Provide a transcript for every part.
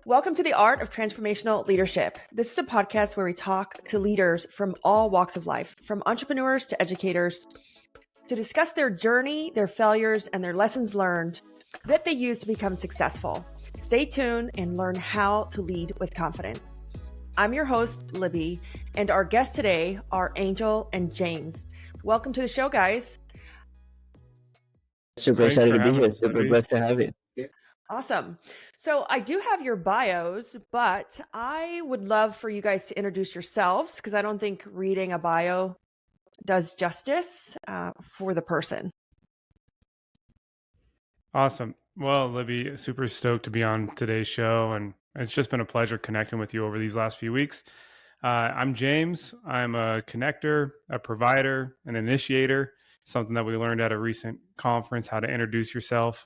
Welcome to the Art of Transformational Leadership. This is a podcast where we talk to leaders from all walks of life, from entrepreneurs to educators, to discuss their journey, their failures, and their lessons learned that they use to become successful. Stay tuned and learn how to lead with confidence. I'm your host, Libby, and our guests today are Angel and James. Welcome to the show, guys. Super excited to be here. Super blessed to have you. Awesome. So I do have your bios, but I would love for you guys to introduce yourselves because I don't think reading a bio does justice for the person. Awesome. Well, Libby, super stoked to be on today's show, and it's just been a pleasure connecting with you over these last few weeks. I'm James. I'm a connector, a provider, an initiator, something that we learned at a recent conference, how to introduce yourself.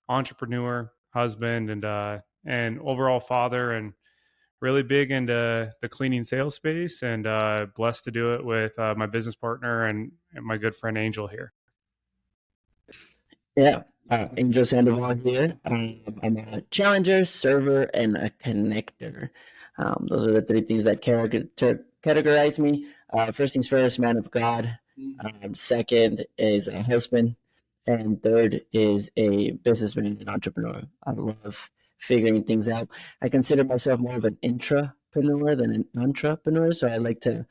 Entrepreneur, husband, and overall father, and really big into the cleaning sales space, and blessed to do it with my business partner and my good friend Angel here. Yeah, Angel Sandoval here. I'm a challenger, server, and a connector. Those are the three things that categorize me. First things first, man of God. Second is a husband. And third is a businessman and entrepreneur. I love figuring things out. I consider myself more of an intrapreneur than an entrepreneur. So I like to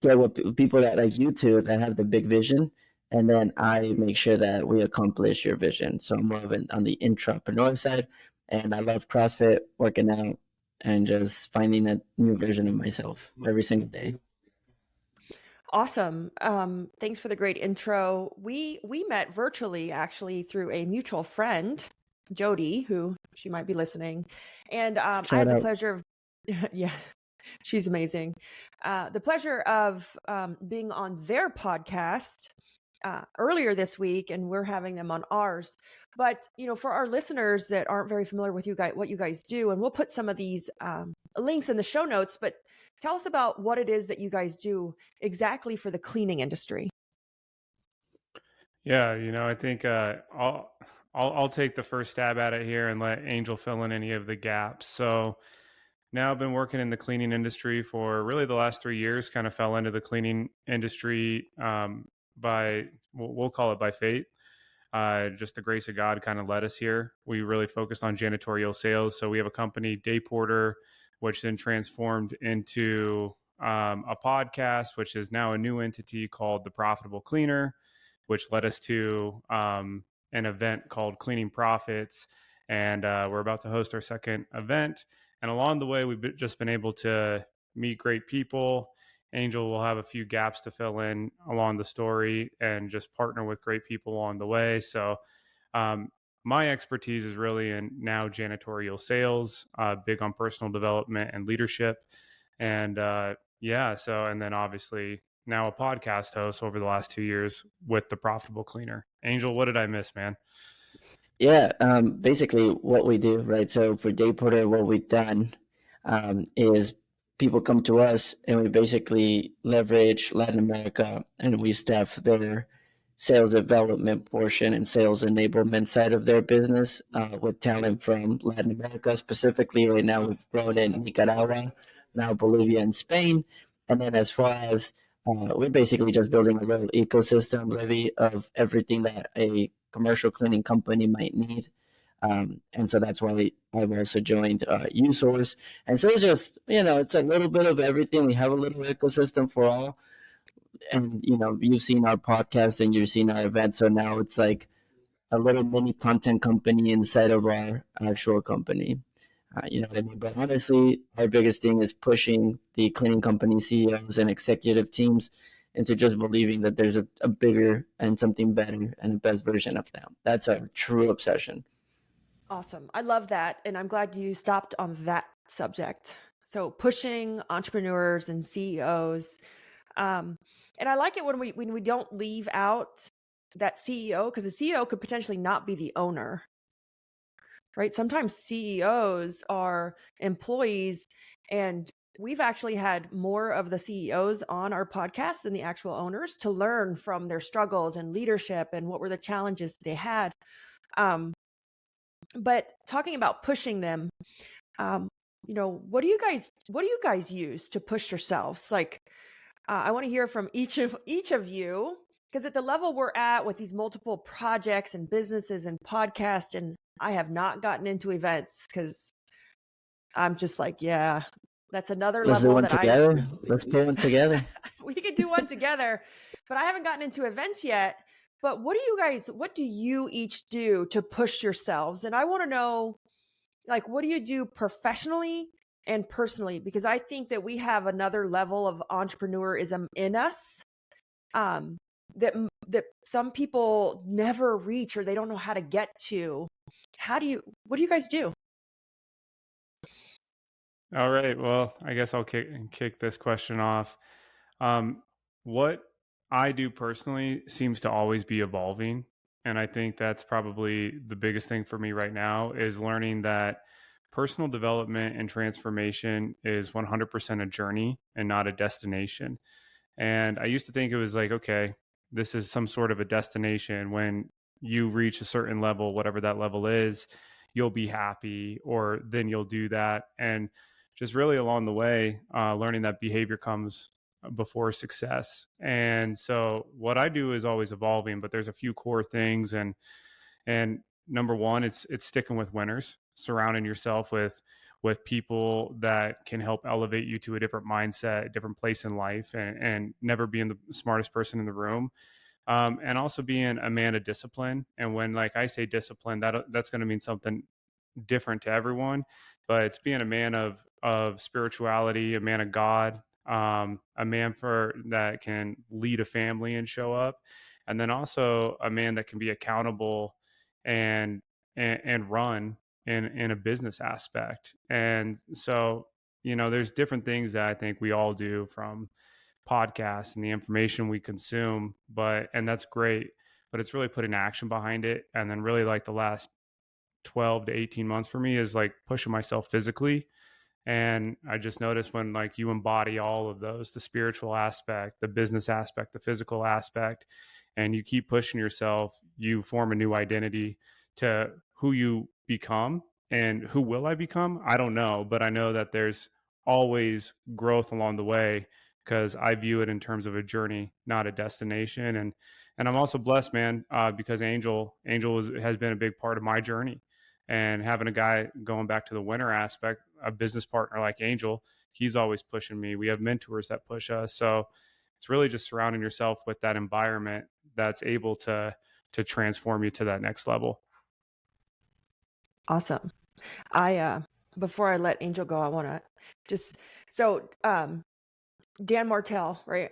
get with people that like you two that have the big vision. And then I make sure that we accomplish your vision. So I'm more of on the intrapreneur side. And I love CrossFit, working out, and just finding a new version of myself every single day. Awesome. Thanks for the great intro. We met virtually actually through a mutual friend, Jody, who she might be listening. And I had the pleasure of, yeah, she's amazing. The pleasure of being on their podcast earlier this week, and we're having them on ours. But, you know, for our listeners that aren't very familiar with you guys, what you guys do, and we'll put some of these links in the show notes, but tell us about what it is that you guys do exactly for the cleaning industry. Yeah, you know, I think I'll take the first stab at it here and let Angel fill in any of the gaps. So now I've been working in the cleaning industry for really the last 3 years, kind of fell into the cleaning industry by, we'll call it by fate. Just the grace of God kind of led us here. We really focused on janitorial sales. So we have a company, Day Porter, which then transformed into a podcast, which is now a new entity called The Profitable Cleaner, which led us to an event called Cleaning Profits. And we're about to host our second event. And along the way, we've just been able to meet great people. Angel will have a few gaps to fill in along the story and just partner with great people along the way. So my expertise is really in now janitorial sales, big on personal development and leadership. And and then obviously now a podcast host over the last 2 years with The Profitable Cleaner. Angel, what did I miss, man? Yeah, basically what we do, right? So for Day Porter, what we've done is people come to us and we basically leverage Latin America and we staff their sales development portion and sales enablement side of their business with talent from Latin America. Specifically, right now we've grown in Nicaragua, now Bolivia and Spain. And then as far as we're basically just building a little ecosystem, Livy, of everything that a commercial cleaning company might need. And so that's why I've also joined USource. And so it's just, you know, it's a little bit of everything. We have a little ecosystem for all. And, you know, you've seen our podcast and you've seen our event. So now it's like a little mini content company inside of our actual company. You know what I mean? But honestly, our biggest thing is pushing the cleaning company CEOs and executive teams into just believing that there's a bigger and something better and the best version of them. That's our true obsession. Awesome. I love that. And I'm glad you stopped on that subject. So pushing entrepreneurs and CEOs. And I like it when we don't leave out that CEO, because the CEO could potentially not be the owner, right? Sometimes CEOs are employees, and we've actually had more of the CEOs on our podcast than the actual owners to learn from their struggles and leadership and what were the challenges they had. But talking about pushing them, what do you guys use to push yourselves? Like, I want to hear from each of you, because at the level we're at with these multiple projects and businesses and podcasts, and I have not gotten into events because I'm just like, yeah, that's another Let's level do one that together. Let's put one together. We could do one together, but I haven't gotten into events yet. But what do you each do to push yourselves? And I want to know, like, what do you do professionally and personally? Because I think that we have another level of entrepreneurism in us, that some people never reach, or they don't know how to get to. What do you guys do? All right. Well, I guess I'll kick this question off. What I do personally seems to always be evolving. And I think that's probably the biggest thing for me right now is learning that personal development and transformation is 100% a journey and not a destination. And I used to think it was like, okay, this is some sort of a destination. When you reach a certain level, whatever that level is, you'll be happy, or then you'll do that. And just really along the way, learning that behavior comes before success. And so what I do is always evolving, but there's a few core things. And number one, it's sticking with winners, surrounding yourself with people that can help elevate you to a different mindset, a different place in life, and never being the smartest person in the room. And also being a man of discipline. And when, like, I say discipline, that's going to mean something different to everyone, but it's being a man of spirituality, a man of God, a man that can lead a family and show up, and then also a man that can be accountable and run in a business aspect. And so, there's different things that I think we all do, from podcasts and the information we consume, and that's great, but it's really putting action behind it. And then really, like, the last 12 to 18 months for me is like pushing myself physically. And I just noticed when, like, you embody all of those, the spiritual aspect, the business aspect, the physical aspect, and you keep pushing yourself, you form a new identity to who you become. And who will I become? I don't know, but I know that there's always growth along the way, because I view it in terms of a journey, not a destination. And I'm also blessed, man, because Angel has been a big part of my journey. And having a guy, going back to the winner aspect, a business partner like Angel, he's always pushing me. We have mentors that push us. So it's really just surrounding yourself with that environment that's able to transform you to that next level. Awesome. Before I let Angel go, I want to just, Dan Martell, right?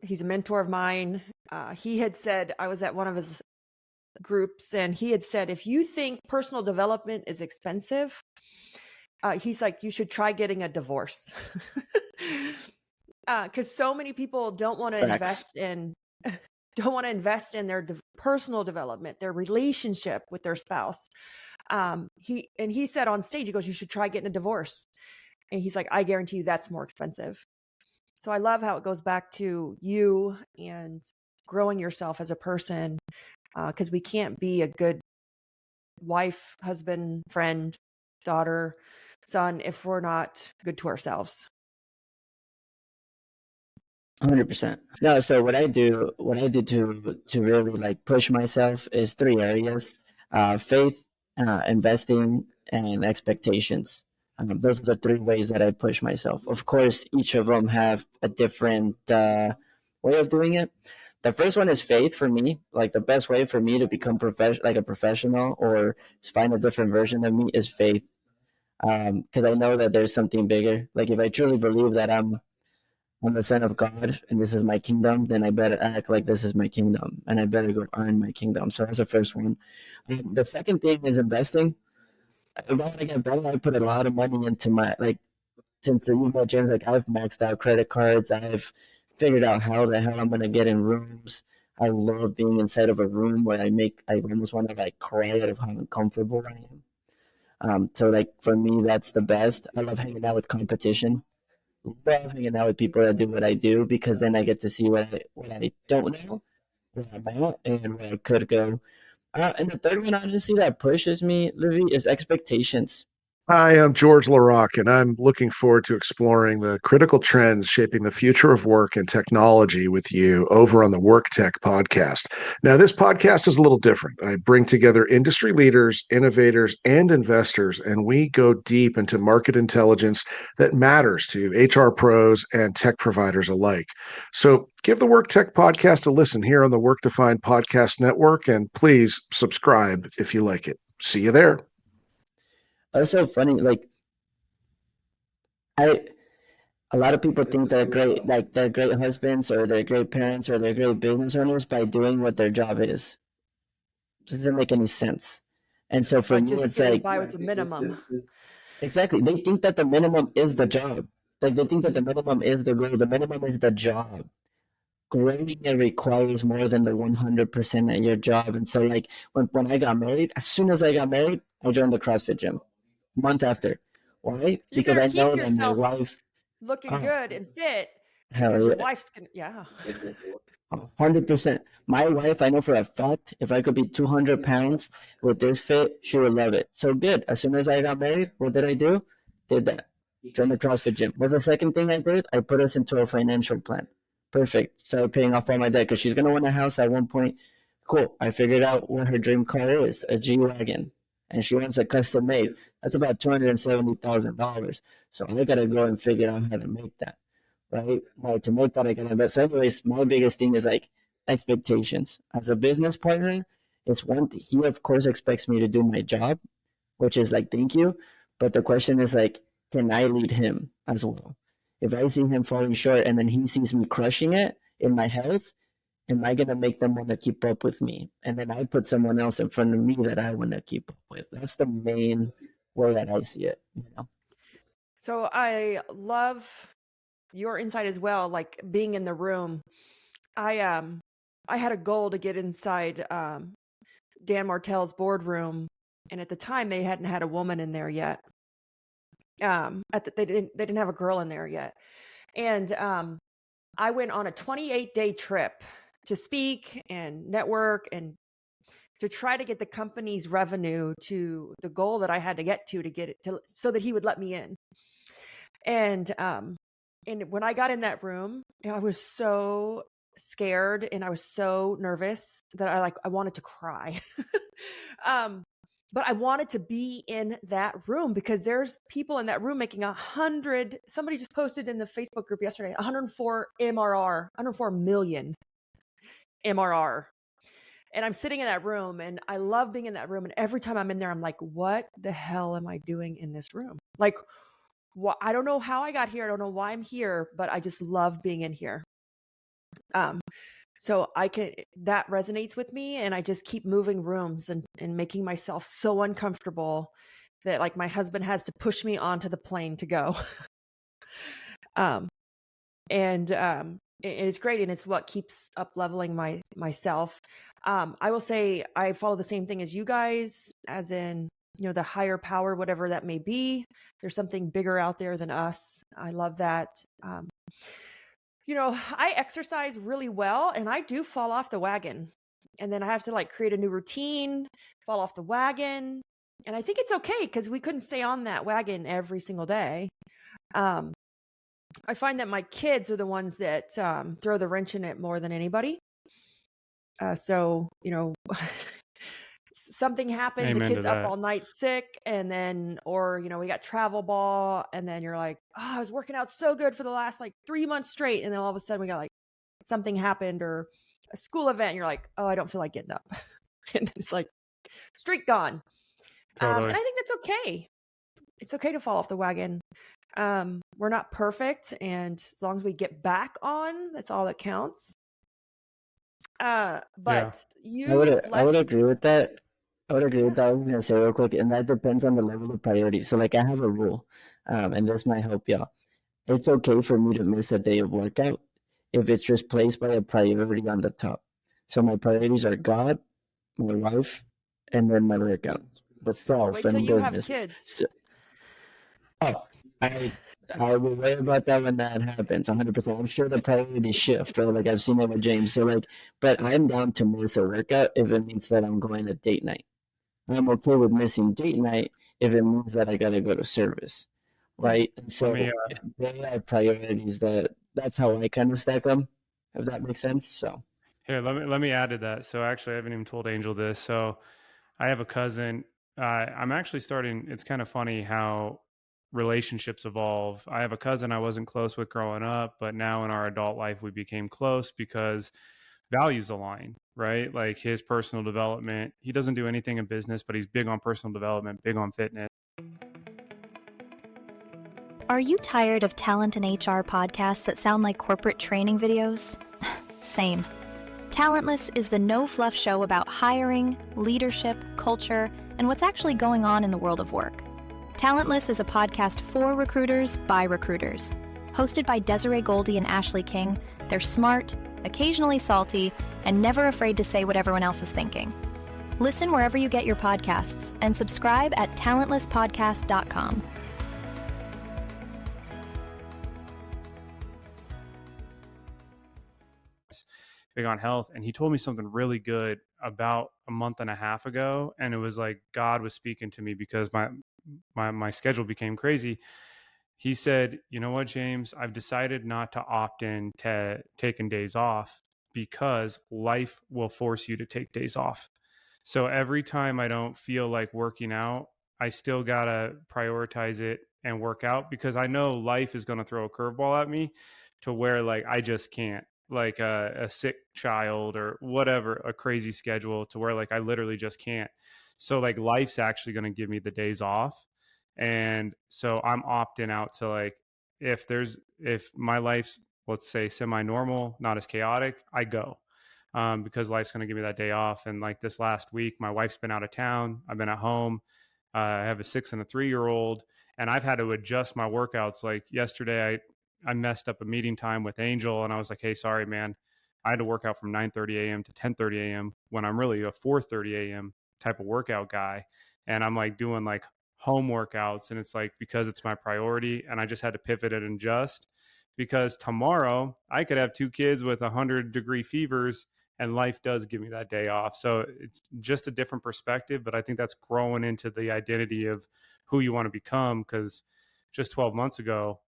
He's a mentor of mine. He had said, I was at one of his groups, and he had said, if you think personal development is expensive, he's like, you should try getting a divorce. Because so many people don't want to invest in their personal development, their relationship with their spouse. He said on stage, he goes, you should try getting a divorce. And he's like, I guarantee you that's more expensive. So I love how it goes back to you and growing yourself as a person, because we can't be a good wife, husband, friend, daughter, son if we're not good to ourselves. 100%. No, so what I do to really, like, push myself is 3 areas: faith, investing, and expectations. Those are the 3 ways that I push myself. Of course, each of them have a different way of doing it. The first one is faith for me. Like, the best way for me to become a professional or find a different version of me is faith. Because I know that there's something bigger. Like, if I truly believe that I'm the son of God and this is my kingdom, then I better act like this is my kingdom, and I better go earn my kingdom. So that's the first one. The second thing is investing. If I want to get better, I put a lot of money into since James, like, I've maxed out credit cards. I've figured out how the hell I'm going to get in rooms. I love being inside of a room where I almost want to, like, cry out of how uncomfortable I am. So, like, for me, that's the best. I love hanging out with competition. Love hanging out with people that do what I do, because then I get to see what I don't know, where I'm at, and where I could go. And the third one, honestly, that pushes me, Livy, is expectations. Hi, I'm George LaRocque, and I'm looking forward to exploring the critical trends shaping the future of work and technology with you over on the Work Tech podcast. Now, this podcast is a little different. I bring together industry leaders, innovators, and investors, and we go deep into market intelligence that matters to HR pros and tech providers alike. So give the Work Tech podcast a listen here on the Work Defined Podcast Network, and please subscribe if you like it. See you there. It's so funny. Like, a lot of people think they're great, like they're great husbands or they're great parents or they're great business owners by doing what their job is. Doesn't make any sense. And so for me, it's like by with the minimum. Exactly. They think that the minimum is the job. Like they think that the minimum is the goal. The minimum is the job. Growing it requires more than the 100% at your job. And so like when I got married, as soon as I got married, I joined the CrossFit gym. Month after. Why? Because I know that my wife looking good and fit because your wife's gonna 100%. My wife, I know for a fact, if I could be 200 pounds with this fit, she would love it. So good. As soon as I got married, what did I do? Did that. Joined the CrossFit gym. What's the second thing I did? I put us into a financial plan. Perfect. Started paying off all my debt because she's going to win a house at one point. Cool. I figured out what her dream car is, a G-Wagon. And she wants a custom made. That's about $270,000. So I got to go and figure out how to make that. Right? Like to make that I can invest. So anyways, my biggest thing is like expectations. As a business partner, it's one thing. He of course expects me to do my job, which is like thank you. But the question is like, can I lead him as well? If I see him falling short and then he sees me crushing it in my health, am I gonna make them want to keep up with me? And then I put someone else in front of me that I want to keep up with. That's the main way that I see it, you know. So I love your insight as well, like being in the room. I had a goal to get inside Dan Martell's boardroom, and at the time they hadn't had a woman in there yet. They didn't have a girl in there yet, and I went on a 28-day trip to speak and network and to try to get the company's revenue to the goal that I had to get to get it to, so that he would let me in. And when I got in that room, I was so scared and I was so nervous that I wanted to cry. But I wanted to be in that room because there's people in that room making 100. Somebody just posted in the Facebook group yesterday, 104 MRR, 104 million MRR. And I'm sitting in that room and I love being in that room. And every time I'm in there, I'm like, what the hell am I doing in this room? Like, I don't know how I got here. I don't know why I'm here, but I just love being in here. So that resonates with me, and I just keep moving rooms and making myself so uncomfortable that like my husband has to push me onto the plane to go. It's great, and it's what keeps up leveling myself. I will say I follow the same thing as you guys, as in, you know, the higher power, whatever that may be. There's something bigger out there than us. I love that. You know, I exercise really well and I do fall off the wagon, and then I have to like create a new routine, fall off the wagon. And I think it's okay because we couldn't stay on that wagon every single day. I find that my kids are the ones that throw the wrench in it more than anybody. So, you know, something happens, Amen the kid's up that. all night sick, and then, or, you know, we got travel ball, and then you're like, oh, I was working out so good for the last like 3 months straight. And then all of a sudden we got like something happened or a school event. And you're like, oh, I don't feel like getting up. And it's like streak gone. Totally. And I think that's okay. It's okay to fall off the wagon. We're not perfect. And as long as we get back on, that's all that counts. But I would agree with that. I would agree with that. I was gonna say real quick, and that depends on the level of priority. So like I have a rule, and this might help y'all. It's okay for me to miss a day of workout if it's just placed by a priority on the top. So my priorities are God, my wife, and then my workout. But self and business. Wait till you have kids. So, I will worry about that when that happens, 100%. I'm sure the priorities shift, right? Like I've seen that with James. So like, but I'm down to miss a workout if it means that I'm going to date night. I'm okay with missing date night if it means that I got to go to service, right? And so they are priorities that's how I kind of stack them, if that makes sense. So here, let me add to that. So actually, I haven't even told Angel this. So I have a cousin. I'm actually starting. It's kind of funny how relationships evolve. I have a cousin I wasn't close with growing up, but now in our adult life, we became close because values align, right? Like his personal development. He doesn't do anything in business, but he's big on personal development, big on fitness. Are you tired of talent and HR podcasts that sound like corporate training videos? Same. Talentless is the no-fluff show about hiring, leadership, culture, and what's actually going on in the world of work. Talentless is a podcast for recruiters by recruiters. Hosted by Desiree Goldie and Ashley King, they're smart, occasionally salty, and never afraid to say what everyone else is thinking. Listen wherever you get your podcasts and subscribe at talentlesspodcast.com. Big on health, and he told me something really good about a month and a half ago, and it was like God was speaking to me because my schedule became crazy. He said, you know what, James, I've decided not to opt in to taking days off because life will force you to take days off. So every time I don't feel like working out, I still gotta prioritize it and work out because I know life is going to throw a curveball at me to where like I just can't, like a sick child or whatever, a crazy schedule to where like I literally just can't. So like life's actually going to give me the days off. And so I'm opting out to like, if my life's, let's say, semi-normal, not as chaotic, I go because life's going to give me that day off. And like this last week, my wife's been out of town. I've been at home. I have a 6 and a 3-year-old, and I've had to adjust my workouts. Like yesterday, I messed up a meeting time with Angel, and I was like, hey, sorry, man. I had to work out from 9:30 a.m. to 10:30 a.m. when I'm really a 4:30 a.m. type of workout guy. And I'm like doing like home workouts, and it's like because it's my priority, and I just had to pivot and adjust because tomorrow I could have 2 kids with 100-degree fevers, and life does give me that day off. So it's just a different perspective, but I think that's growing into the identity of who you want to become, because just 12 months ago,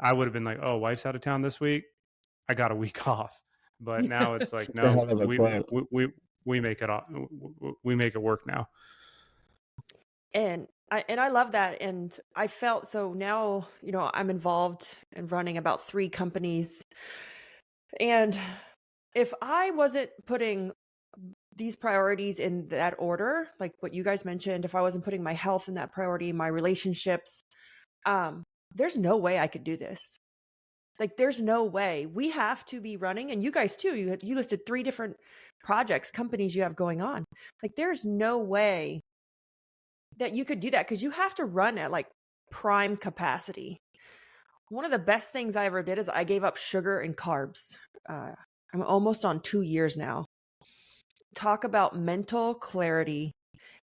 I would have been like, oh, wife's out of town this week, I got a week off. But now it's like, no, we make it off. We make it work now. And I love that. And I felt, so now, you know, I'm involved in running about 3 companies. And if I wasn't putting these priorities in that order, like what you guys mentioned, if I wasn't putting my health in that priority, my relationships, there's no way I could do this. Like, there's no way. We have to be running, and you guys too, you listed 3 different projects, companies you have going on. Like, there's no way that you could do that because you have to run at like prime capacity. One of the best things I ever did is I gave up sugar and carbs. I'm almost on 2 years now. Talk about mental clarity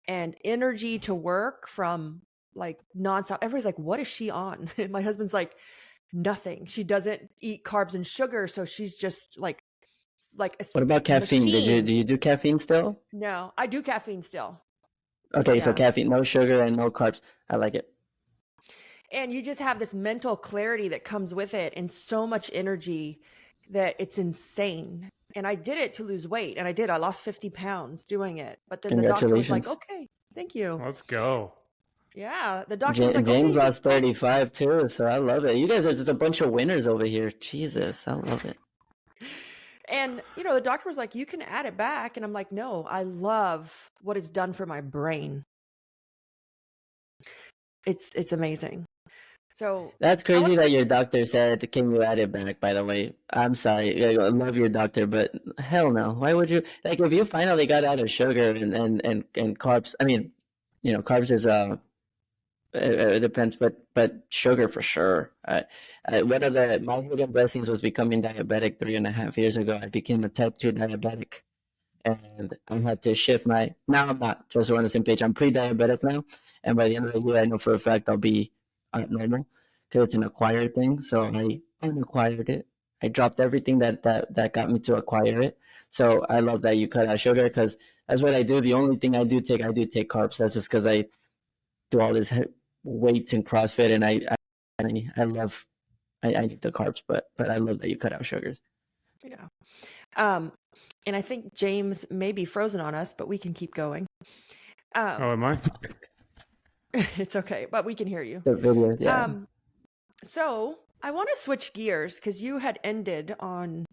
and energy to work from like nonstop. Everybody's like, what is she on? And my husband's like, nothing. She doesn't eat carbs and sugar. So she's just like what about caffeine? Machine. Do you do caffeine still? No, I do caffeine still. Okay, yeah. So caffeine, no sugar and no carbs. I like it. And you just have this mental clarity that comes with it and so much energy that it's insane. And I did it to lose weight, and I lost 50 pounds doing it. But then the doctor was like, okay, thank you. Let's go. Yeah, the doctor was like, James lost 35 too, so I love it. You guys are just a bunch of winners over here. Jesus, I love it. And, you know, the doctor was like, you can add it back. And I'm like, no, I love what it's done for my brain. It's amazing. So that's crazy that your doctor said, can you add it back, by the way? I'm sorry. I love your doctor, but hell no. Why would you? Like, if you finally got out of sugar and carbs, I mean, you know, carbs is, it depends, but sugar for sure. One of my hidden blessings was becoming diabetic 3.5 years ago. I became a type 2 diabetic, and I had to shift now I'm not, just on the same page. I'm pre-diabetic now, and by the end of the year, I know for a fact I'll be normal. because it's an acquired thing. So I unacquired it. I dropped everything that got me to acquire it. So I love that you cut out sugar, because that's what I do. The only thing I do take carbs. That's just because I do all this weights and CrossFit, and I love I need the carbs, but I love that you cut out sugars. Yeah. And I think James may be frozen on us, but we can keep going. Oh, am I? It's okay, but we can hear you. The video, yeah. So I want to switch gears, because you had ended on,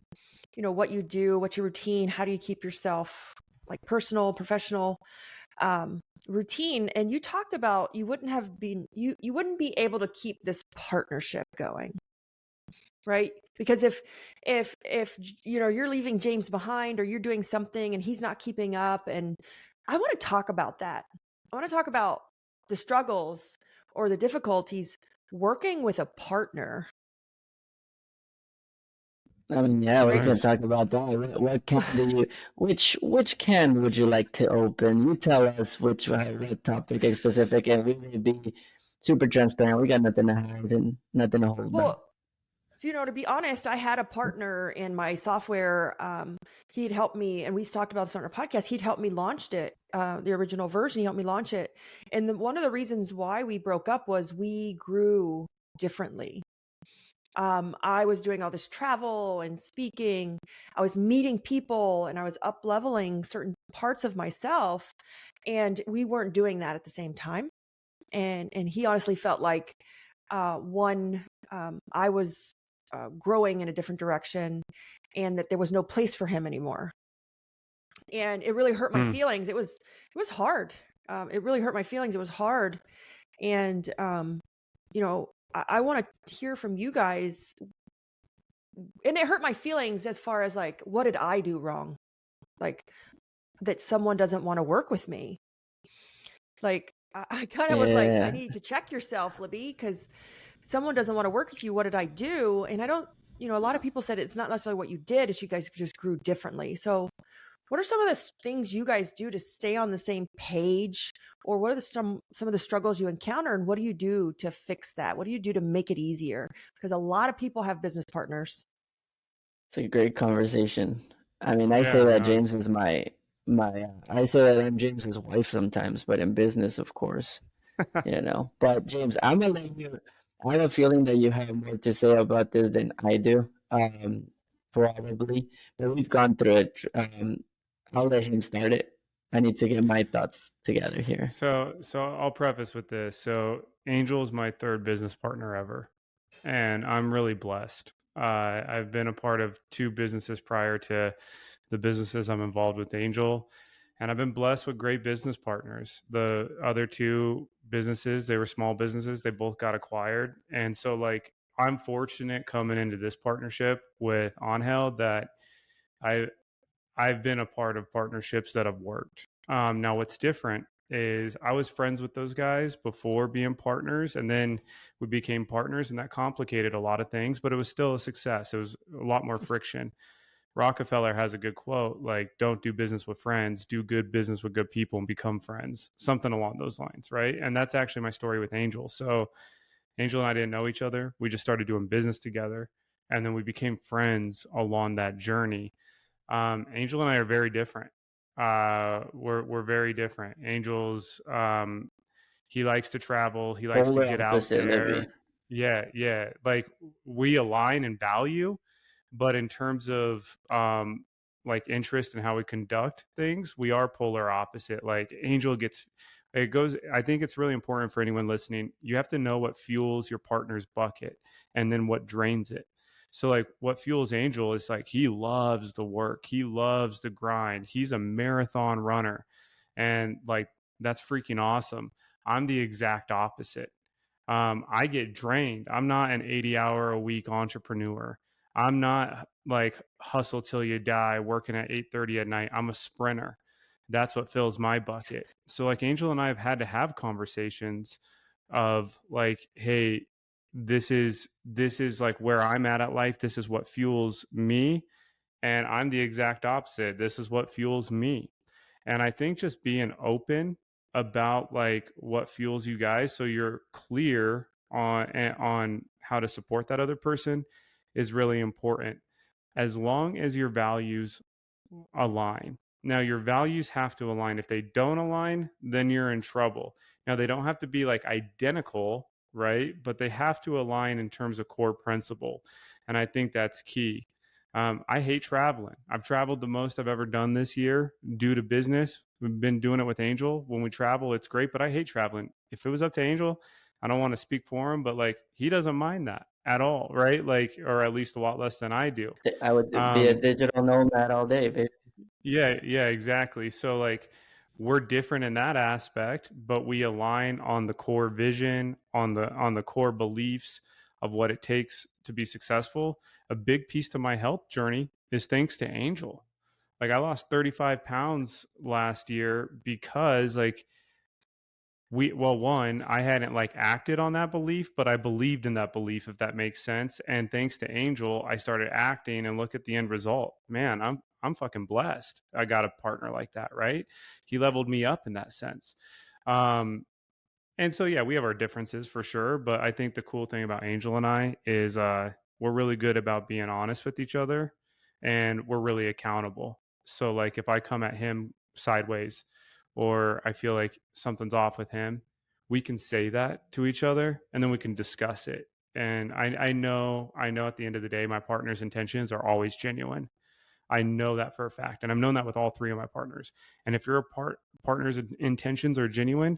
what you do, what's your routine, how do you keep yourself like personal, professional, routine. And you talked about you wouldn't be able to keep this partnership going. Right? Because if you're leaving James behind, or you're doing something and he's not keeping up, and I want to talk about that. I want to talk about the struggles or the difficulties working with a partner. I mean, yeah, we Nice. can talk about that. What can do you? Which can would you like to open? You tell us which what topic is specific, and we will be super transparent. We got nothing to hide and nothing to hold back. So, to be honest, I had a partner in my software. He'd helped me, and we talked about this on our podcast. He'd helped me launch it, the original version. He helped me launch it. And one of the reasons why we broke up was we grew differently. I was doing all this travel and speaking. I was meeting people, and I was up leveling certain parts of myself. And we weren't doing that at the same time. And he honestly felt like, I was growing in a different direction, and that there was no place for him anymore. And it really hurt my feelings. It was hard. It really hurt my feelings. It was hard. And, I want to hear from you guys. And it hurt my feelings as far as like, what did I do wrong? Like, that someone doesn't want to work with me. Like, I kind of was like, I need to check yourself, Libby, because someone doesn't want to work with you. What did I do? And I don't, a lot of people said it's not necessarily what you did, it's you guys just grew differently. So what are some of the things you guys do to stay on the same page? Or what are some of the struggles you encounter, and what do you do to fix that? What do you do to make it easier? Because a lot of people have business partners. It's a great conversation. I mean, I say that James is my I say that I'm James's wife sometimes, but in business, of course, But James, I'm gonna let you. I have a feeling that you have more to say about this than I do, probably. But we've gone through it. I'll let him start it. I need to get my thoughts together here. So I'll preface with this. So Angel is my third business partner ever, and I'm really blessed. I've been a part of 2 businesses prior to the businesses I'm involved with Angel, and I've been blessed with great business partners. The other 2 businesses, they were small businesses. They both got acquired. And so like, I'm fortunate coming into this partnership with Angel that I've been a part of partnerships that have worked. Now what's different is I was friends with those guys before being partners, and then we became partners, and that complicated a lot of things, but it was still a success. It was a lot more friction. Rockefeller has a good quote, like, don't do business with friends, do good business with good people and become friends, something along those lines, right? And that's actually my story with Angel. So Angel and I didn't know each other. We just started doing business together, and then we became friends along that journey. Angel and I are very different. We're very different. Angel's, he likes to travel. He likes to get out there. Yeah. Like, we align in value, but in terms of like interest in how we conduct things, we are polar opposite. Like, Angel I think it's really important for anyone listening. You have to know what fuels your partner's bucket and then what drains it. So like, what fuels Angel is like, he loves the work. He loves the grind. He's a marathon runner. And like, that's freaking awesome. I'm the exact opposite. I get drained. I'm not an 80-hour-a-week entrepreneur. I'm not like hustle till you die working at 8:30 at night. I'm a sprinter. That's what fills my bucket. So like, Angel and I have had to have conversations of like, hey, this is like where I'm at life. This is what fuels me. And I'm the exact opposite. This is what fuels me. And I think just being open about like what fuels you guys, so you're clear on how to support that other person is really important, as long as your values align. Now, your values have to align. If they don't align, then you're in trouble. Now, they don't have to be like identical, right? But they have to align in terms of core principle. And I think that's key. I hate traveling. I've traveled the most I've ever done this year due to business. We've been doing it with Angel. When we travel, it's great, but I hate traveling. If it was up to Angel, I don't want to speak for him, but like, he doesn't mind that at all, right? Like, or at least a lot less than I do. I would be a digital nomad all day, baby. Yeah, exactly. So like, we're different in that aspect, but we align on the core vision, on the core beliefs of what it takes to be successful. A big piece to my health journey is thanks to Angel. Like, I lost 35 pounds last year because like I hadn't like acted on that belief, but I believed in that belief, if that makes sense. And thanks to Angel, I started acting, and look at the end result. Man, I'm fucking blessed. I got a partner like that, right? He leveled me up in that sense. And so, yeah, we have our differences for sure. But I think the cool thing about Angel and I is we're really good about being honest with each other, and we're really accountable. So like, if I come at him sideways, or I feel like something's off with him, we can say that to each other, and then we can discuss it. And I know at the end of the day, my partner's intentions are always genuine. I know that for a fact. And I've known that with all three of my partners. And if your partner's intentions are genuine,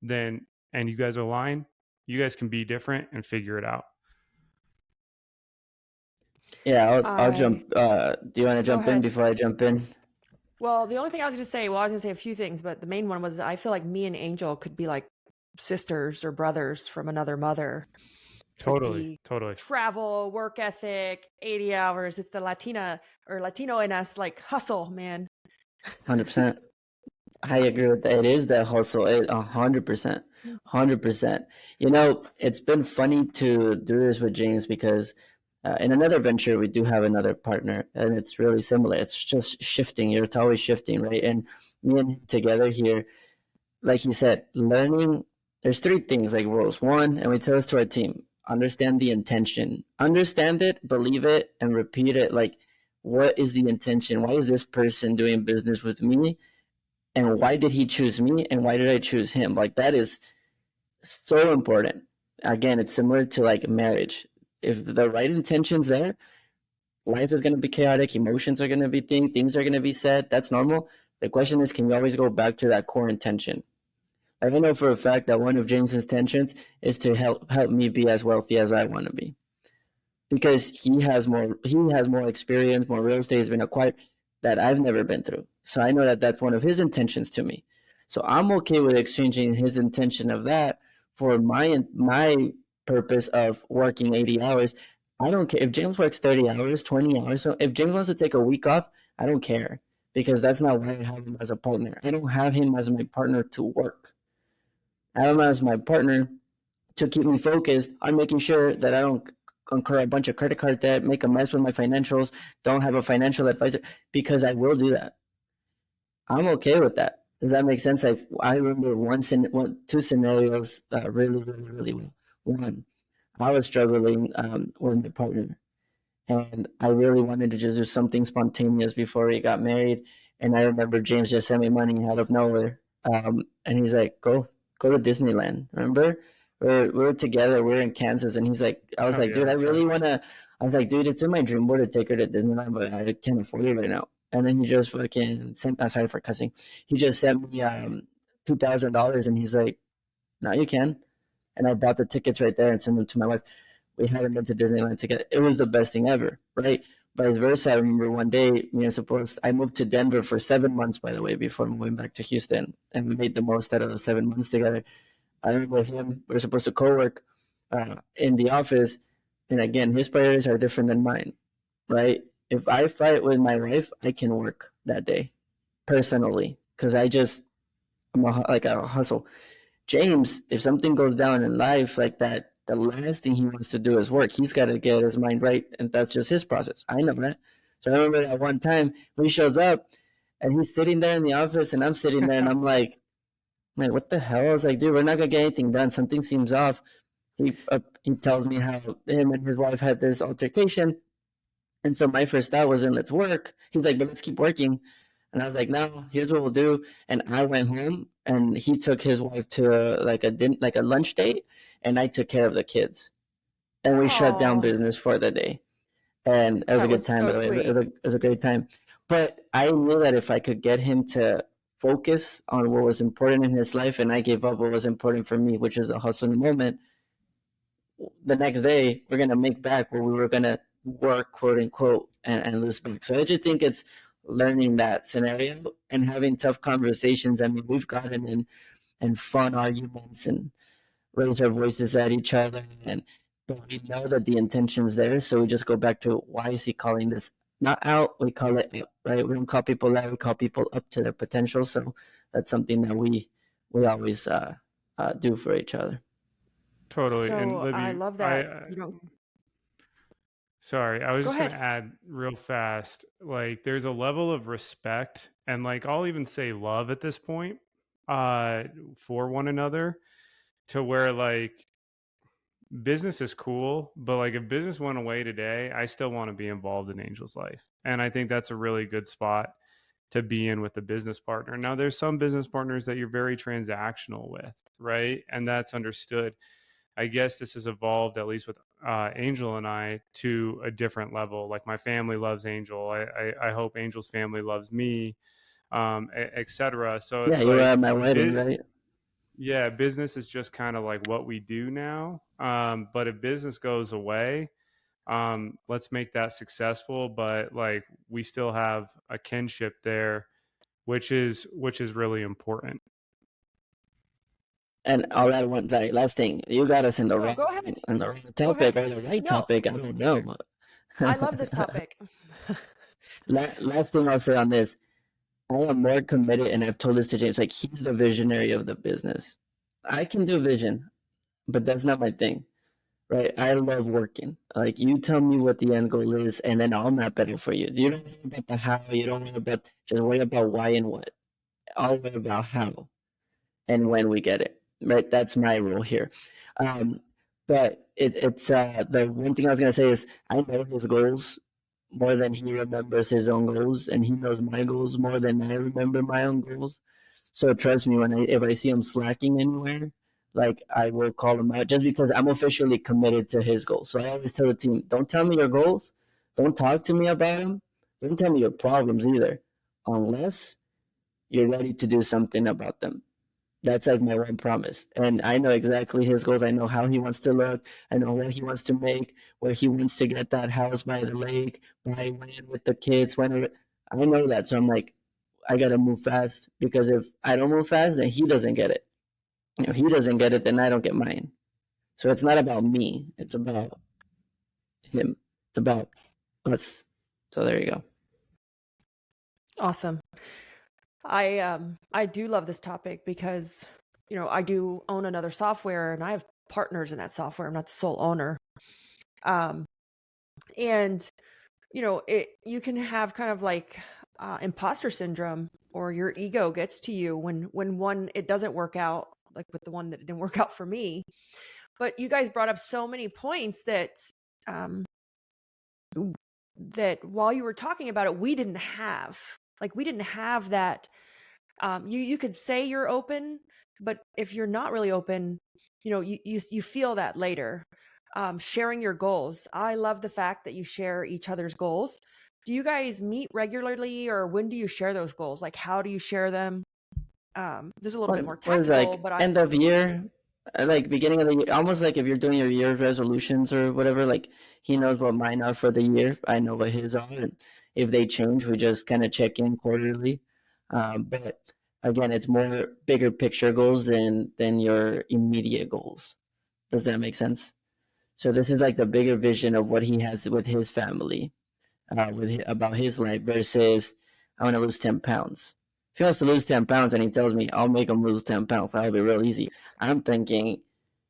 then, and you guys are aligned, you guys can be different and figure it out. Yeah, I'll jump. Do you want to jump in before I jump in? Well, the only thing I was going to say, I was going to say a few things, but the main one was I feel like me and Angel could be like sisters or brothers from another mother. Totally. Travel, work ethic, 80 hours. It's the Latino in us, like hustle, man. 100%. I agree with that. It is that hustle. 100%. 100%. You know, it's been funny to do this with James because in another venture, we do have another partner, and it's really similar. It's just shifting. It's always shifting, right? And me and him together here, like you said, learning. There's three things like rules. One, and we tell this to our team: understand the intention, understand it, believe it, and repeat it. Like, what is the intention? Why is this person doing business with me? And why did he choose me? And why did I choose him? Like, that is so important. Again, it's similar to like marriage. If the right intention's there, life is going to be chaotic. Emotions are going to be things are going to be said. That's normal. The question is, can you always go back to that core intention? I know for a fact that one of James's intentions is to help me be as wealthy as I want to be, because he has more experience, more real estate has been acquired that I've never been through. So I know that that's one of his intentions to me. So I'm okay with exchanging his intention of that for my purpose of working 80 hours. I don't care if James works 30 hours, 20 hours. So if James wants to take a week off, I don't care, because that's not why I have him as a partner. I don't have him as my partner to work. I have him as my partner to keep me focused on making sure that I don't incur a bunch of credit card debt, make a mess with my financials, don't have a financial advisor, because I will do that. I'm okay with that. Does that make sense? I remember two scenarios really, really, really well. One, I was struggling with my partner, and I really wanted to just do something spontaneous before we got married. And I remember James just sent me money out of nowhere, and he's like, "Go to Disneyland." Remember, we're together. We're in Kansas, and he's like, "I was like, dude, I really want to." I was like, "Dude, it's in my dream board to take her to Disneyland, but I can't afford it right now." And then he just fucking sent. Sorry for cussing. He just sent me $2,000, and he's like, "Now you can." And I bought the tickets right there and sent them to my wife. We hadn't been to Disneyland together. It was the best thing ever, right? Vice versa. I remember one day, I moved to Denver for 7 months, by the way, before moving back to Houston, and we made the most out of those 7 months together. I remember him. We were supposed to co-work in the office, and again, his priorities are different than mine, right? If I fight with my wife, I can work that day, personally, because I'm like a hustle. James, if something goes down in life like that, the last thing he wants to do is work. He's got to get his mind right, and that's just his process. I know that. So I remember that one time he shows up, and he's sitting there in the office, and I'm sitting there, and I'm like, what the hell? I was like, dude, we're not going to get anything done. Something seems off. he tells me how him and his wife had this altercation. And so my first thought wasn't, let's work. He's like, but let's keep working. And I was like, no, here's what we'll do. And I went home, and he took his wife to a lunch date, and I took care of the kids. And we shut down business for the day. And it was a good time, by the way. It was a great time. But I knew that if I could get him to focus on what was important in his life, and I gave up what was important for me, which is a hustle in the moment, the next day we're going to make back what we were going to work, quote unquote, and lose back. So I just think it's learning that scenario and having tough conversations. I mean, we've gotten in fun arguments and raise our voices at each other, and we know that the intention's there, so we just go back to, why is he calling this not out? We call it out, right? We don't call people out, we call people up to their potential. So that's something that we always do for each other. Totally. So And Libby, I love that. Sorry, I was just going to add real fast, like there's a level of respect and like I'll even say love at this point for one another, to where like business is cool, but like if business went away today, I still want to be involved in Angel's life. And I think that's a really good spot to be in with a business partner. Now there's some business partners that you're very transactional with, right? And that's understood. I guess this has evolved, at least with Angel and I, to a different level. Like my family loves Angel. I hope Angel's family loves me, etc. So it's you were at my wedding, right? Yeah, business is just kind of like what we do now. But if business goes away, let's make that successful. But like we still have a kinship there, which is really important. And all that one last thing, you got us in the wrong topic or the right topic. I don't know. I love this topic. Last thing I'll say on this, I am more committed, and I've told this to James, like he's the visionary of the business. I can do vision, but that's not my thing, right? I love working. Like you tell me what the end goal is, and then I'll map it for you. You don't worry about the how, you don't worry about, just worry about why and what. I'll worry about how and when we get it. Right, that's my rule here. But it's the one thing I was gonna say is I know his goals more than he remembers his own goals, and he knows my goals more than I remember my own goals. So trust me, if I see him slacking anywhere, like I will call him out, just because I'm officially committed to his goals. So I always tell the team, don't tell me your goals, don't talk to me about them, don't tell me your problems either, unless you're ready to do something about them. That's like my one promise. And I know exactly his goals. I know how he wants to look. I know what he wants to make, where he wants to get that house by the lake, by when with the kids, whenever. I know that. So I'm like, I got to move fast, because if I don't move fast, then he doesn't get it. If he doesn't get it, then I don't get mine. So it's not about me. It's about him. It's about us. So there you go. Awesome. I do love this topic because, I do own another software and I have partners in that software. I'm not the sole owner. And, you can have kind of like imposter syndrome, or your ego gets to you when one, it doesn't work out, like with the one that didn't work out for me. But you guys brought up so many points that while you were talking about it, we didn't have that. You could say you're open, but if you're not really open, you feel that later. Sharing your goals. I love the fact that you share each other's goals. Do you guys meet regularly, or when do you share those goals? Like, how do you share them? There's a little bit more technical, but end of year, like beginning of the year, almost like if you're doing your year resolutions or whatever, like he knows what mine are for the year. I know what his are, and if they change, we just kind of check in quarterly. But again, it's more bigger picture goals than your immediate goals. Does that make sense? So this is like the bigger vision of what he has with his family, about his life, versus I want to lose 10 pounds. If he wants to lose 10 pounds and he tells me I'll make him lose 10 pounds, that'll be real easy. I'm thinking,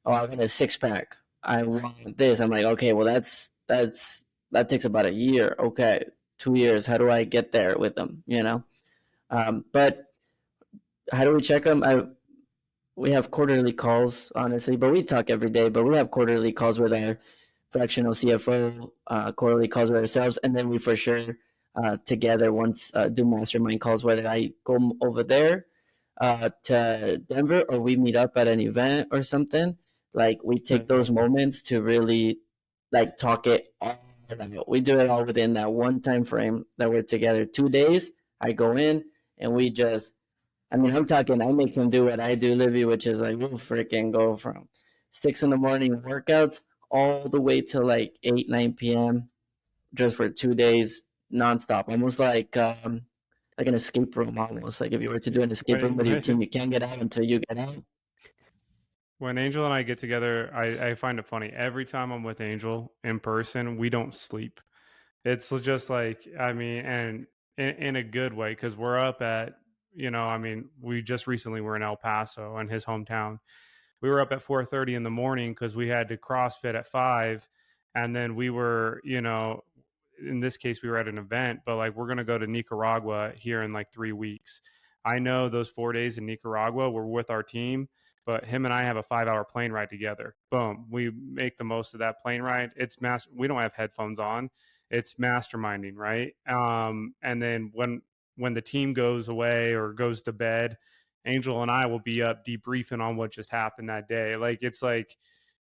oh, I want a 6-pack. I want this. I'm like, okay, well that takes about a year. Okay, 2 years. How do I get there with them? But how do we check them? we have quarterly calls, honestly, but we talk every day. But we have quarterly calls with our fractional CFO, quarterly calls with ourselves, and then we for sure together once do mastermind calls, whether I go over there to Denver or we meet up at an event or something. Like we take those moments to really like talk it all out. We do it all within that one time frame that we're together. 2 days, I go in and we just, I mean, I'm talking, I make him do what I do, Livy, which is like we'll freaking go from 6 in the morning workouts all the way to like 8, 9 p.m. just for 2 days nonstop, almost like an escape room, almost like if you were to do an escape room with your team, you can't get out until you get out. When Angel and I get together, I find it funny. Every time I'm with Angel in person, we don't sleep. It's just like, I mean, and in a good way, because we're up at, I mean, we just recently were in El Paso in his hometown. We were up at 4:30 in the morning because we had to CrossFit at 5. And then we were, in this case, we were at an event, but like we're going to go to Nicaragua here in like 3 weeks. I know those 4 days in Nicaragua, we're with our team, but him and I have a 5-hour plane ride together. Boom. We make the most of that plane ride. We don't have headphones on. It's masterminding, right? And then when the team goes away or goes to bed, Angel and I will be up debriefing on what just happened that day.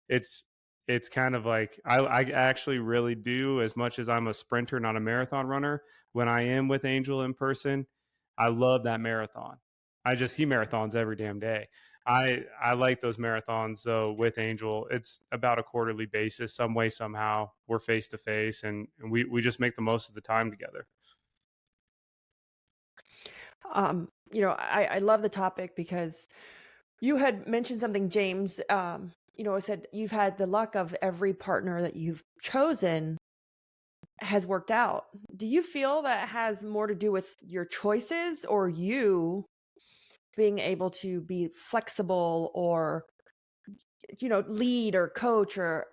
It's kind of like I actually really do, as much as I'm a sprinter, not a marathon runner. When I am with Angel in person, I love that marathon. He marathons every damn day. I like those marathons though with Angel. It's about a quarterly basis, some way, somehow we're face to face and we just make the most of the time together. I love the topic because you had mentioned something, James, said you've had the luck of every partner that you've chosen has worked out. Do you feel that has more to do with your choices or you being able to be flexible or, lead or coach or,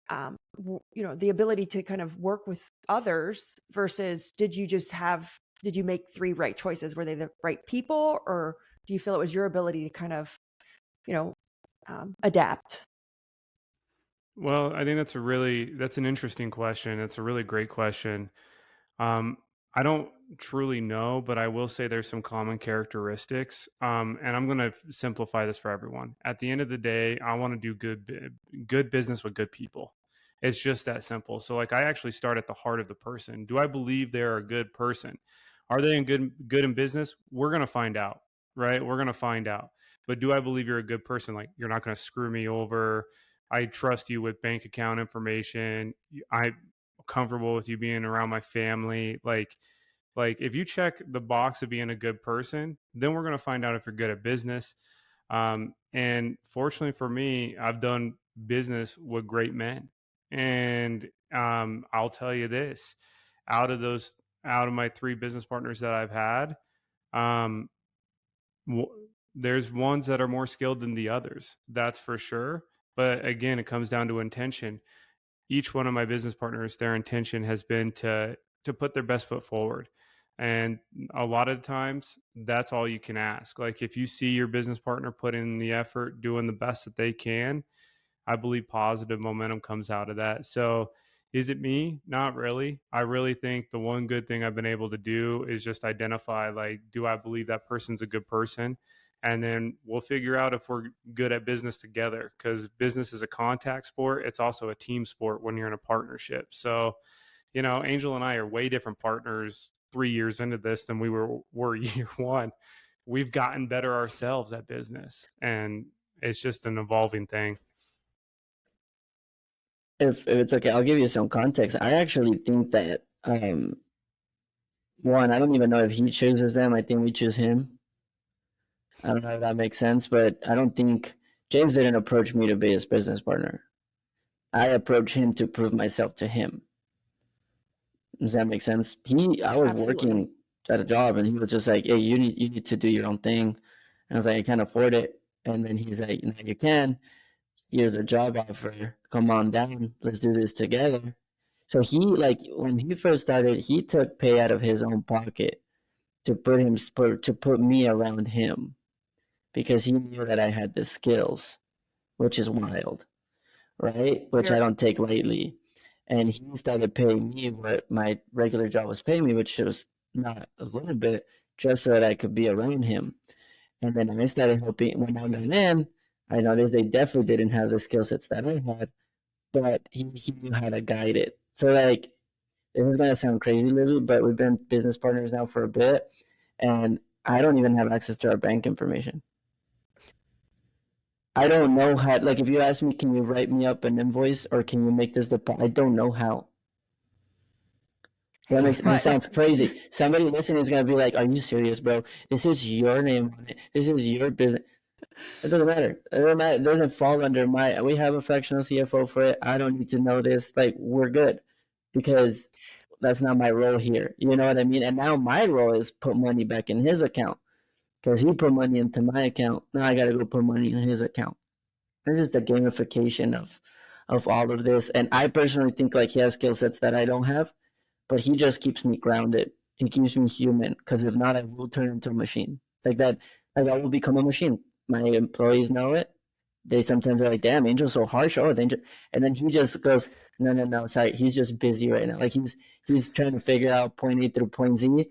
the ability to kind of work with others versus did you make 3 right choices? Were they the right people or do you feel it was your ability to kind of, adapt? Well, I think that's an interesting question. It's a really great question. I don't truly know, but I will say there's some common characteristics. And I'm going to simplify this for everyone. At the end of the day, I want to do good business with good people. It's just that simple. So like I actually start at the heart of the person. Do I believe they're a good person? Are they good in business? We're going to find out, right? We're going to find out. But do I believe you're a good person? Like you're not going to screw me over. I trust you with bank account information. I'm comfortable with you being around my family. Like if you check the box of being a good person, then we're going to find out if you're good at business. And fortunately for me, I've done business with great men. And I'll tell you this, out of my 3 business partners that I've had, there's ones that are more skilled than the others. That's for sure. But again, it comes down to intention. Each one of my business partners, their intention has been to put their best foot forward. And a lot of times that's all you can ask. Like if you see your business partner put in the effort, doing the best that they can, I believe positive momentum comes out of that. So is it me? Not really. I really think the one good thing I've been able to do is just identify, like, do I believe that person's a good person? And then we'll figure out if we're good at business together, because business is a contact sport. It's also a team sport when you're in a partnership. So, Angel and I are way different partners 3 years into this than we were year one. We've gotten better ourselves at business, and it's just an evolving thing. If it's okay, I'll give you some context. I actually think that one, I don't even know if he chooses them. I think we choose him. I don't know if that makes sense, but I don't think James didn't approach me to be his business partner. I approached him to prove myself to him. Does that make sense? I was working at a job and he was just like, hey, you need to do your own thing. And I was like, I can't afford it. And then he's like, no, you can. Here's a job offer. Come on down. Let's do this together. So when he first started, he took pay out of his own pocket to put me around him. because he knew that I had the skills, which is wild, right? Which I don't take lightly. And he started paying me what my regular job was paying me, which was not a little bit, just so that I could be around him. And then I started helping. When I got in, I noticed they definitely didn't have the skill sets that I had, but he knew how to guide it. So like, this is gonna sound crazy, Libby, but we've been business partners now for a bit, and I don't even have access to our bank information. I don't know how. Like, if you ask me, can you write me up an invoice or can you make this deposit? I don't know how. That sounds crazy. Somebody listening is gonna be like, "Are you serious, bro? This is your name on it. This is your business." It doesn't matter. It doesn't matter. It doesn't fall under my. We have a fractional CFO for it. I don't need to know this. Like, we're good, because that's not my role here. You know what I mean? And now my role is put money back in his account, because he put money into my account. Now I gotta go put money in his account. This is the gamification of all of this. And I personally think like he has skill sets that I don't have, but he just keeps me grounded. He keeps me human, because if not, I will turn into a machine. Like that, like I will become a machine. My employees know it. They sometimes are like, "Damn, Angel's so harsh." Oh, and then he just goes, "No, sorry, he's just busy right now. Like he's trying to figure out point A through point Z."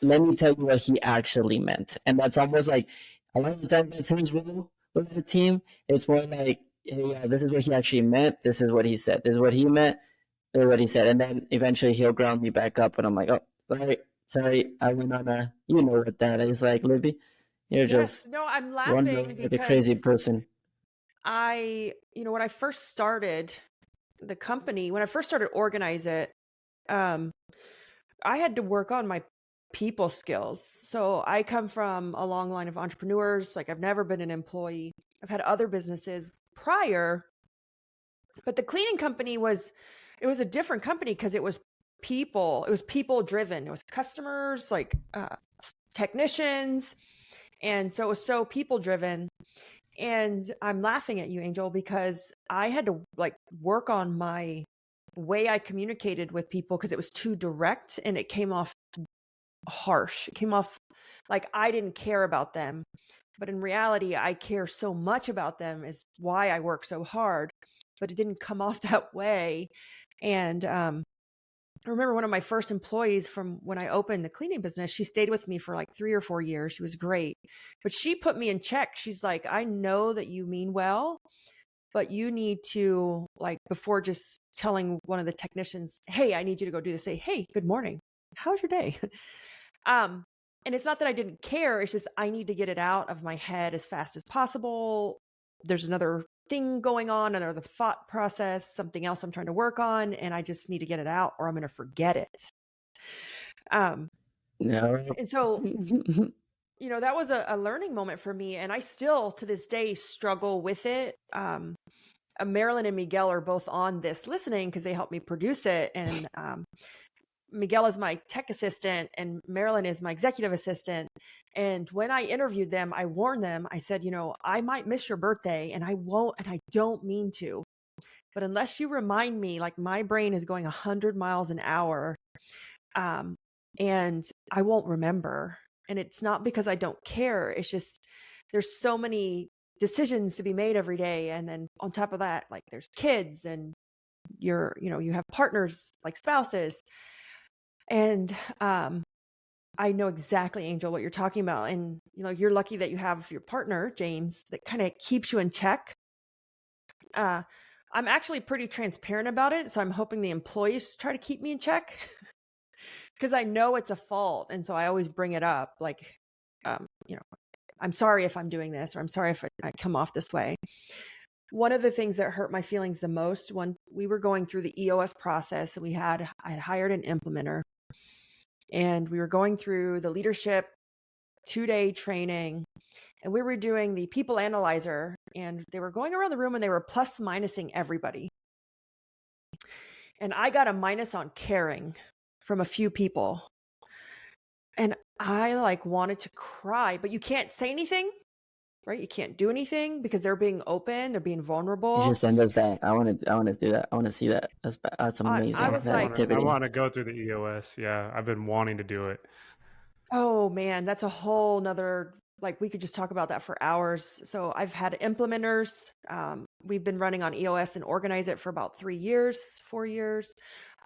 Let me tell you what he actually meant, and that's almost like a lot of the time that sounds real with the team. It's more like, "Hey, yeah, this is what he actually meant. This is what he said. This is what he meant. This is what he said." And then eventually he'll ground me back up, and I'm like, "Oh, sorry, I went on a, you know what that is like, Libby. You're just I'm laughing like a crazy person." When I first started the company, when I first started Organize It, I had to work on my people skills. So I come from a long line of entrepreneurs. Like, I've never been an employee. I've had other businesses prior, but the cleaning company it was a different company, because it was people driven. It was customers, like technicians. And so it was so people driven. And I'm laughing at you, Angel, because I had to like work on my way I communicated with people, because it was too direct and it came off harsh. It came off like I didn't care about them. But in reality, I care so much about them, is why I work so hard. But it didn't come off that way. And I remember one of my first employees from when I opened the cleaning business, she stayed with me for like 3 or 4 years. She was great, but she put me in check. She's like, "I know that you mean well, but you need to, like, before just telling one of the technicians, 'Hey, I need you to go do this,' say, 'Hey, good morning. How's your day?'" And it's not that I didn't care. It's just, I need to get it out of my head as fast as possible. There's another thing going on, another thought process, something else I'm trying to work on, and I just need to get it out or I'm going to forget it. No. And so, that was a learning moment for me. And I still, to this day, struggle with it. Marilyn and Miguel are both on this listening, because they helped me produce it. And Miguel is my tech assistant and Marilyn is my executive assistant. And when I interviewed them, I warned them, I said, I might miss your birthday, and I won't, and I don't mean to, but unless you remind me, like, my brain is going 100 miles an hour, and I won't remember. And it's not because I don't care. It's just, there's so many decisions to be made every day. And then on top of that, like, there's kids, and you have partners, like spouses. And I know exactly, Angel, what you're talking about. And, you're lucky that you have your partner, James, that kind of keeps you in check. I'm actually pretty transparent about it. So I'm hoping the employees try to keep me in check, because I know it's a fault. And so I always bring it up. Like, I'm sorry if I'm doing this, or I'm sorry if I come off this way. One of the things that hurt my feelings the most, when we were going through the EOS process, I had hired an implementer, and we were going through the leadership 2-day training, and we were doing the people analyzer, and they were going around the room and they were plus minusing everybody. And I got a minus on caring from a few people. And I wanted to cry, but you can't say anything, right? You can't do anything because they're being open, they're being vulnerable. You should send us that. I want to do that. I want to see that. That's amazing. I was like, I want to go through the EOS. Yeah, I've been wanting to do it. Oh man, that's a whole nother like we could just talk about that for hours. So I've had implementers. We've been running on EOS and Organize It for about 4 years.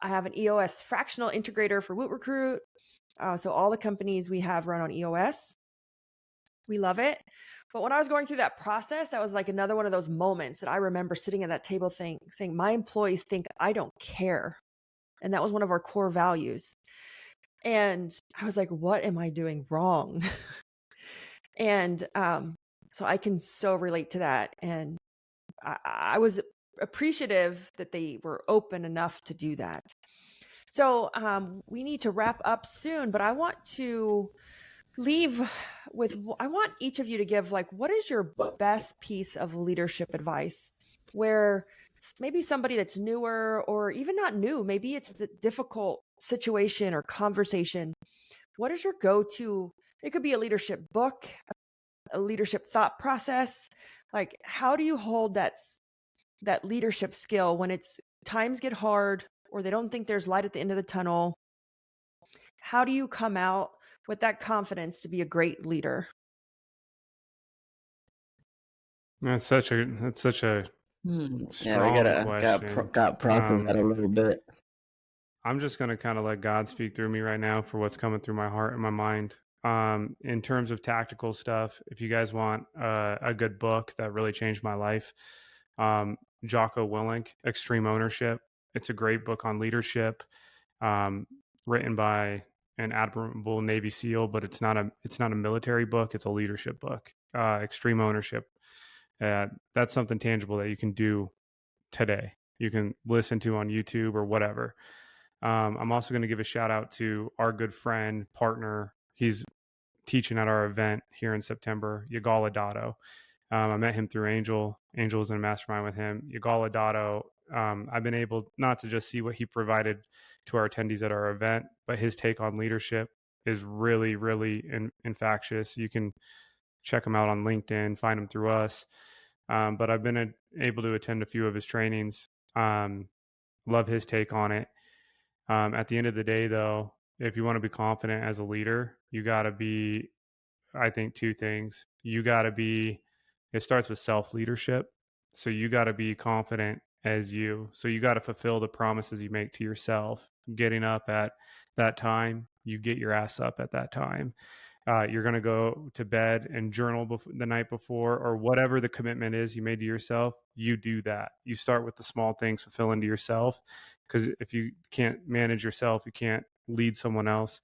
I have an EOS fractional integrator for WootRecruit. So all the companies we have run on EOS. We love it. But when I was going through that process, that was like another one of those moments that I remember sitting at that table saying, my employees think I don't care. And that was one of our core values. And I was like, what am I doing wrong? And so I can so relate to that. And I was appreciative that they were open enough to do that. So we need to wrap up soon, but I want to leave with, I want each of you to give like, what is your best piece of leadership advice where maybe somebody that's newer or even not new, maybe it's the difficult situation or conversation. What is your go-to? It could be a leadership book, a leadership thought process. Like, how do you hold that leadership skill when times get hard or they don't think there's light at the end of the tunnel? How do you come out with that confidence to be a great leader? That's such a Yeah, we strong question. got process that a little bit. I'm just going to kind of let God speak through me right now for what's coming through my heart and my mind. In terms of tactical stuff, if you guys want a good book that really changed my life, Jocko Willink, Extreme Ownership. It's a great book on leadership, written by an admirable Navy SEAL, but it's not a military book. It's a leadership book. Extreme Ownership. That's something tangible that you can do today. You can listen to on YouTube or whatever. I'm also going to give a shout out to our good friend, partner. He's teaching at our event here in September, Yigal Adato. I met him through Angel. Angel was in a mastermind with him. Yigal Adato, I've been able not to just see what he provided to our attendees at our event, but his take on leadership is really, really infectious. You can check him out on LinkedIn, find him through us. But I've been able to attend a few of his trainings. Love his take on it. At the end of the day, though, if you want to be confident as a leader, you got to be, I think, two things. It starts with self-leadership. So you got to be confident as you. So you got to fulfill the promises you make to yourself. Getting up at that time, you get your ass up at that time. You're going to go to bed and journal the night before, or whatever the commitment is you made to yourself, you do that. You start with the small things, fulfilling to yourself, because if you can't manage yourself, you can't lead someone else.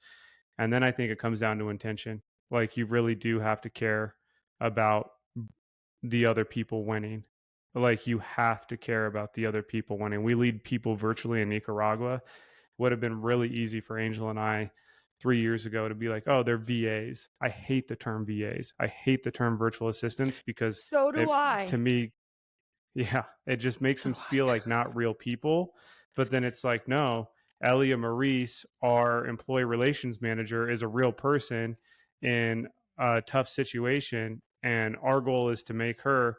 And then I think it comes down to intention. Like, you really do have to care about the other people winning. Like, you have to care about the other people winning. We lead people virtually in Nicaragua. Would have been really easy for Angel and I 3 years ago to be like, oh, they're VAs. I hate the term VAs. I hate the term virtual assistants, because so do I. To me, yeah, it just makes them feel like not real people. But then it's like, no, Elia Maurice, our employee relations manager, is a real person in a tough situation. And our goal is to make her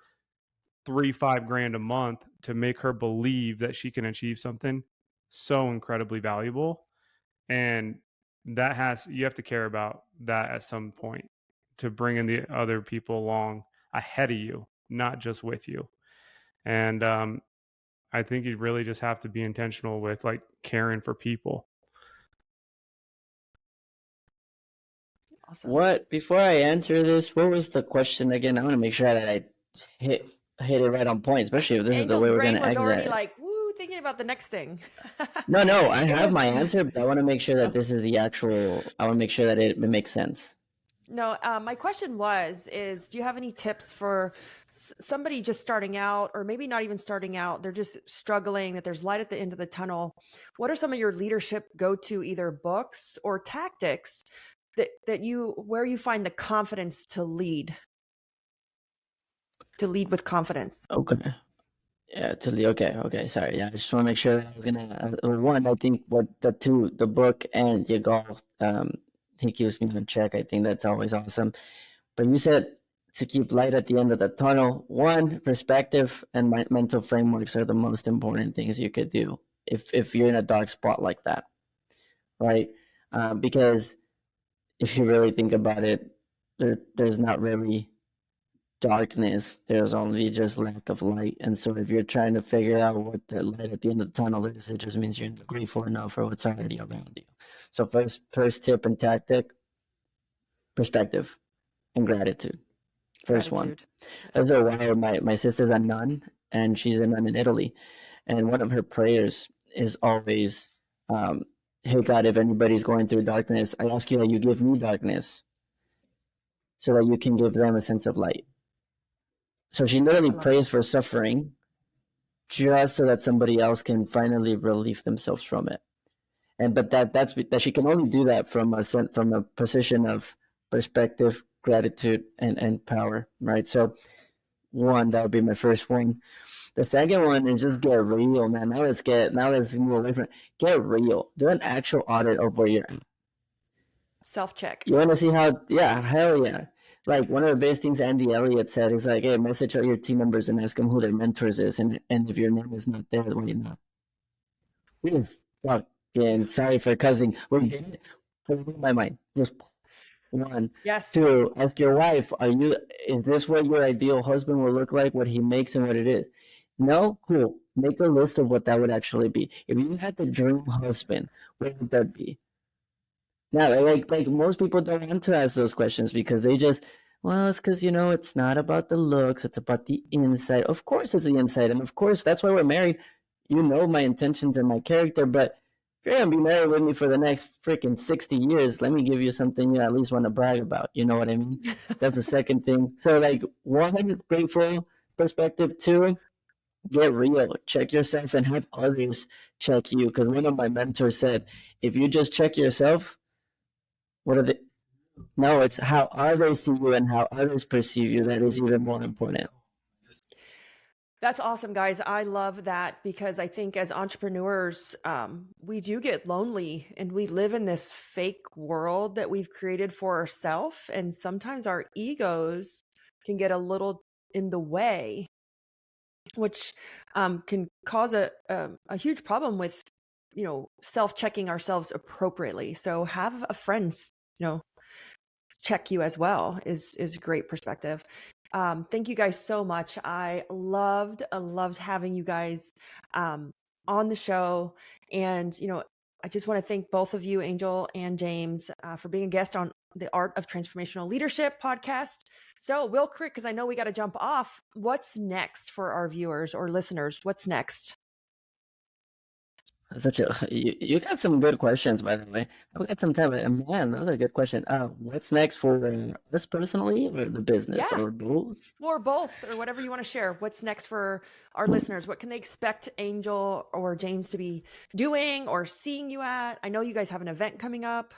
$3-5 grand a month, to make her believe that she can achieve something so incredibly valuable. And you have to care about that at some point, to bring in the other people along ahead of you, not just with you. And I think you really just have to be intentional with like caring for people. Awesome. Before I answer this, what was the question again? I want to make sure that I hit it right on point, especially if this is the way we're going to exit. Angel's brain was already like, woo, thinking about the next thing. No, I have my answer, but I want to make sure that this is the actual, I want to make sure that it makes sense. No, my question is, do you have any tips for somebody just starting out, or maybe not even starting out, they're just struggling, that there's light at the end of the tunnel? What are some of your leadership go-to either books or tactics where you find the confidence to lead with confidence? Okay. Yeah, okay. Sorry. Yeah, I just want to make sure that I was gonna, one, I think the book and Yigal, he keeps me in check. I think that's always awesome. But you said to keep light at the end of the tunnel. One, perspective and mental frameworks are the most important things you could do if you're in a dark spot like that, right? Because if you really think about it, there's not really darkness, there's only just lack of light. And so if you're trying to figure out what the light at the end of the tunnel is, it just means you're not grateful enough for what's already around you. So first tip and tactic, perspective and gratitude. First one. As a while, my sister's a nun, and she's a nun in Italy. And one of her prayers is always, hey God, if anybody's going through darkness, I ask you that you give me darkness so that you can give them a sense of light. So she literally prays for suffering just so that somebody else can finally relieve themselves from it. But that's that she can only do that from a position of perspective, gratitude, and power, right? So one, that would be my first one. The second one is just get real, man. Now let's move away from it. Get real. Do an actual audit of where you're at. Self-check. You want to see how? Yeah, hell yeah. Like one of the best things Andy Elliott said is like, hey, message all your team members and ask them who their mentors is, and if your name is not there, why you not? Fucking sorry for cussing. We did it. In my mind, just one. Yes. Two, ask your wife, is this what your ideal husband will look like, what he makes and what it is? No? Cool. Make a list of what that would actually be. If you had the dream husband, what would that be? Now, like most people don't want to ask those questions because they just, well, it's because, it's not about the looks, it's about the inside. Of course it's the inside, and of course that's why we're married. You know my intentions and my character, but if you're going to be married with me for the next freaking 60 years, let me give you something you at least want to brag about. You know what I mean? That's the second thing. So, like, one, grateful perspective. Two, get real. Check yourself and have others check you. Because one of my mentors said, if you just check yourself, no, it's how others see you and how others perceive you that is even more important. That's awesome, guys. I love that because I think as entrepreneurs, we do get lonely and we live in this fake world that we've created for ourselves. And sometimes our egos can get a little in the way, which can cause a huge problem with, self-checking ourselves appropriately. So have a friend, check you as well is great perspective. Thank you guys so much. I loved having you guys on the show. And, I just want to thank both of you, Angel and James, for being a guest on the Art of Transformational Leadership podcast. So real quick, because I know we got to jump off, what's next for our viewers or listeners? What's next? You got some good questions, by the way. I've got some time, man, that was a good question. What's next for us personally, or the business, or both? Or both, or whatever you want to share. What's next for our listeners? What can they expect Angel or James to be doing or seeing you at? I know you guys have an event coming up.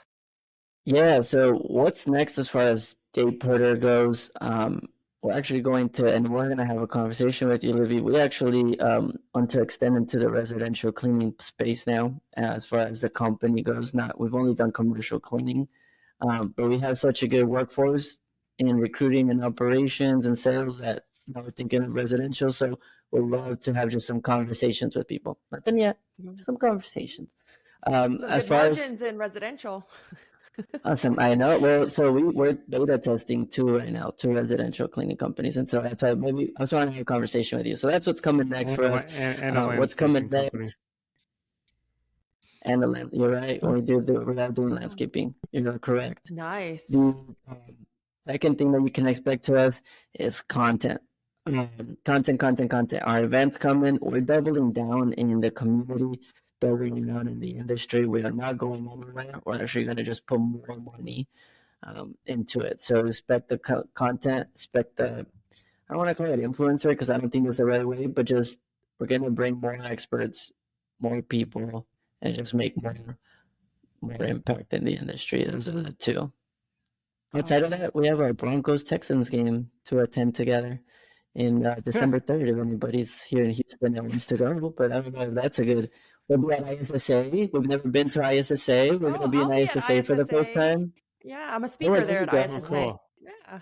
Yeah, so what's next as far as Day Porter goes? We're actually going to, and we're going to have a conversation with you, Livy. We actually want to extend into the residential cleaning space now, as far as the company goes. We've only done commercial cleaning, but we have such a good workforce in recruiting and operations and sales that we're thinking of residential. So we'd love to have just some conversations with people. Nothing yet, some conversations. Some as good margins in residential. Awesome. I know. Well, so we're beta testing two right now, two residential cleaning companies. And so that's why maybe I was trying to have a conversation with you. So that's what's coming next for us. And what's coming next. Company. And the land. You're right. We are doing landscaping. You're correct. Nice. The second thing that you can expect to us is content. Content. Our events coming. We're doubling down in the community. Doubling down in the industry. We are not going anywhere. We're actually going to just put more money into it. So expect the content, expect the, I don't want to call it influencer because I don't think it's the right way, but just we're going to bring more experts, more people, and just make more impact in the industry. Those are the two. Outside of that, we have our Broncos-Texans game to attend together in December 3rd if anybody's here in Houston and wants to go. But I don't know if that's a good... We'll be at ISSA. We've never been to ISSA. We're going to be in ISSA for the first time. Yeah, I'm a speaker there at ISSA. Cool. Yeah.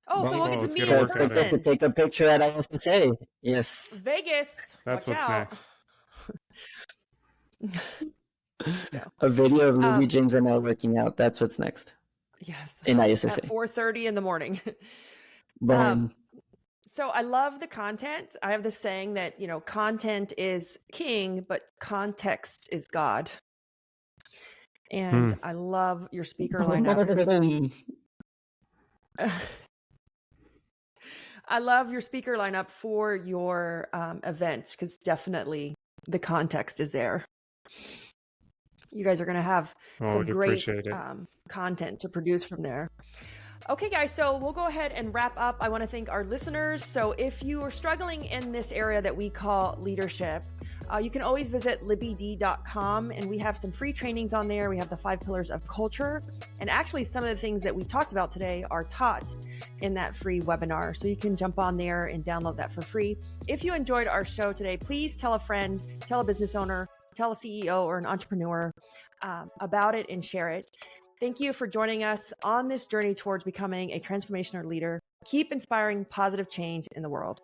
Oh, so we'll get to meet in person. Expect us to take a picture at ISSA. Yes. Vegas. That's what's next. A video of Libby, James, and I working out. That's what's next. Yes. in ISSA. At 4:30 in the morning. Boom. So I love the content. I have this saying that, content is king, but context is God. And I love your speaker lineup. I love your speaker lineup for your event, because definitely the context is there. You guys are going to have some great content to produce from there. Okay, guys, so we'll go ahead and wrap up. I want to thank our listeners. So if you are struggling in this area that we call leadership, you can always visit libbyd.com, and we have some free trainings on there. We have the 5 pillars of culture. And actually, some of the things that we talked about today are taught in that free webinar. So you can jump on there and download that for free. If you enjoyed our show today, please tell a friend, tell a business owner, tell a CEO or an entrepreneur about it and share it. Thank you for joining us on this journey towards becoming a transformational leader. Keep inspiring positive change in the world.